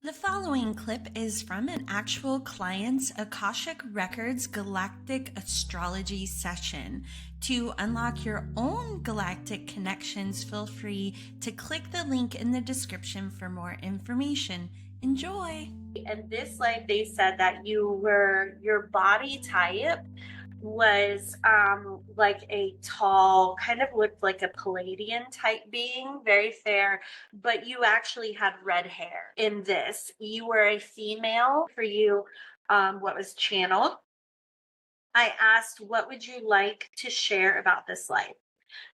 The following clip is from an actual client's Akashic Records Galactic Astrology session. To unlock your own galactic connections, feel free to click the link in the description for more information. Enjoy! And this life, they said that your body type was like a tall, kind of looked like a Palladian type being, very fair, but you actually had red hair in this. You were a female. For you, what was channeled, I asked, what would you like to share about this life?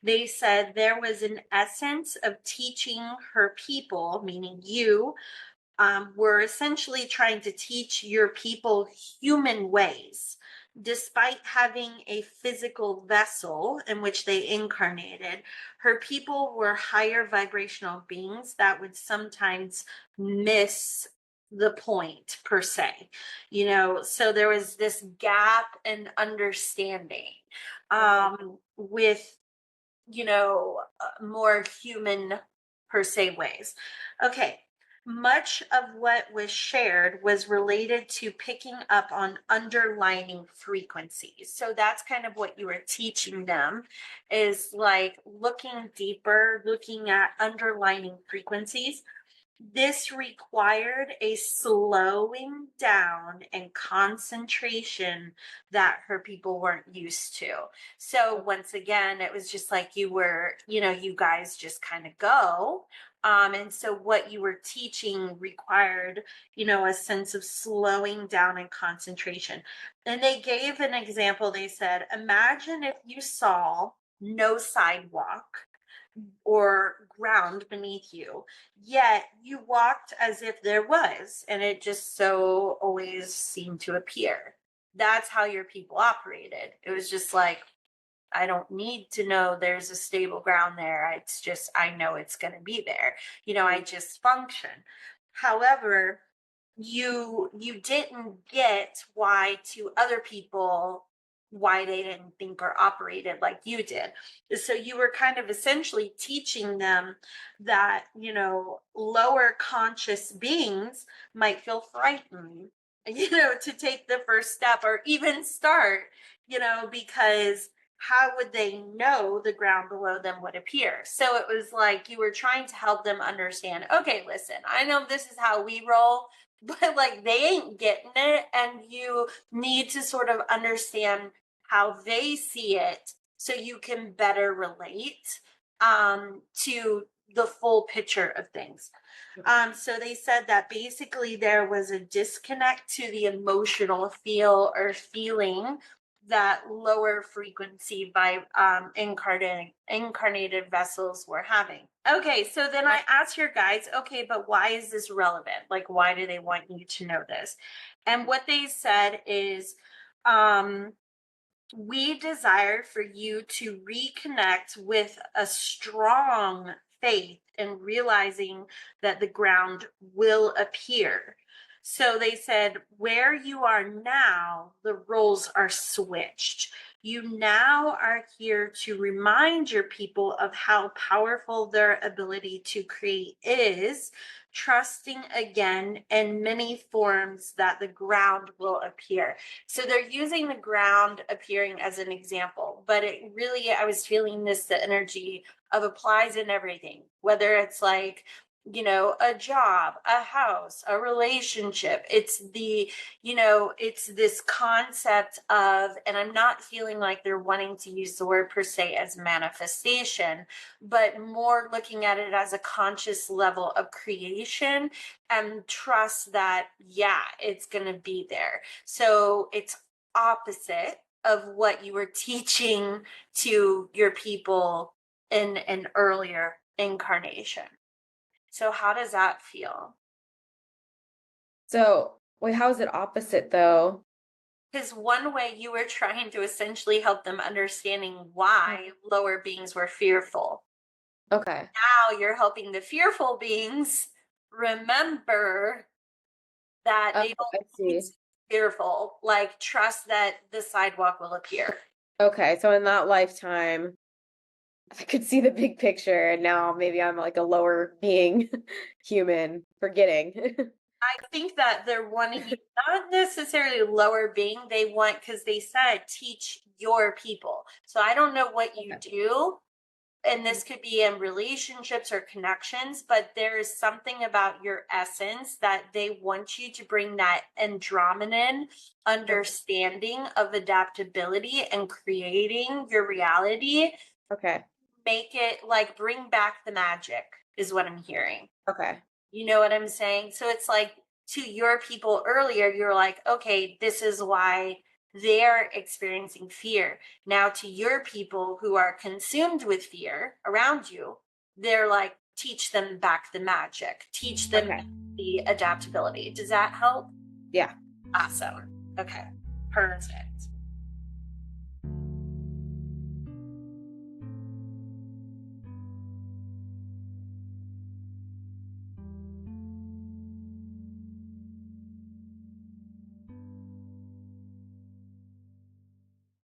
They said there was an essence of teaching her people, meaning you, were essentially trying to teach your people human ways. Despite having a physical vessel in which they incarnated, her people were higher vibrational beings that would sometimes miss the point, per se. So there was this gap in understanding with more human, per se, ways. Okay. Much of what was shared was related to picking up on underlining frequencies. So that's kind of what you were teaching them, is like looking deeper, looking at underlining frequencies. This required a slowing down and concentration that her people weren't used to. So once again, it was just like you guys just kind of go. And so what you were teaching required, a sense of slowing down and concentration. And they gave an example. They said, imagine if you saw no sidewalk or ground beneath you, yet you walked as if there was, and it just so always seemed to appear. That's how your people operated. It was just like, I don't need to know there's a stable ground there. It's just, I know it's going to be there. I just function. However, you didn't get why to other people why they didn't think or operated like you did. So you were kind of essentially teaching them that, lower conscious beings might feel frightened, to take the first step or even start, because how would they know the ground below them would appear? So it was like you were trying to help them understand, okay, listen, I know this is how we roll, but like they ain't getting it. And you need to sort of understand how they see it so you can better relate to the full picture of things. So they said that basically there was a disconnect to the emotional feel or feeling that lower frequency by incarnated vessels were having. Okay, so then I asked your guides, okay, but why is this relevant? Like, why do they want you to know this? And what they said is, we desire for you to reconnect with a strong faith in realizing that the ground will appear. So they said, where you are now, the roles are switched. You now are here to remind your people of how powerful their ability to create is, trusting again in many forms that the ground will appear. So they're using the ground appearing as an example, but it really, I was feeling this, the energy of applies in everything, whether it's like, a job, a house, a relationship. It's it's this concept of, and I'm not feeling like they're wanting to use the word per se as manifestation, but more looking at it as a conscious level of creation and trust that, yeah, it's going to be there. So it's opposite of what you were teaching to your people in an earlier incarnation. So how does that feel? So, wait, how is it opposite though? Because one way you were trying to essentially help them understanding why lower beings were fearful. Okay. Now you're helping the fearful beings remember that Oh, they don't I need see. to be fearful, like trust that the sidewalk will appear. Okay, so in that lifetime, I could see the big picture, and now maybe I'm like a lower being human, forgetting. I think that they're wanting you not necessarily lower being, they want, because they said teach your people. So I don't know what you Okay. do, and Mhm. this could be in relationships or connections, but there is something about your essence that they want you to bring that Andromedan Okay. understanding of adaptability and creating your reality. Okay. Make it like bring back the magic, is what I'm hearing. Okay. You know what I'm saying? So it's like to your people earlier, you're like, okay, this is why they're experiencing fear. Now to your people who are consumed with fear around you, they're like, teach them back the magic, teach them Okay. the adaptability. Does that help? Yeah. Awesome. Okay. Perfect.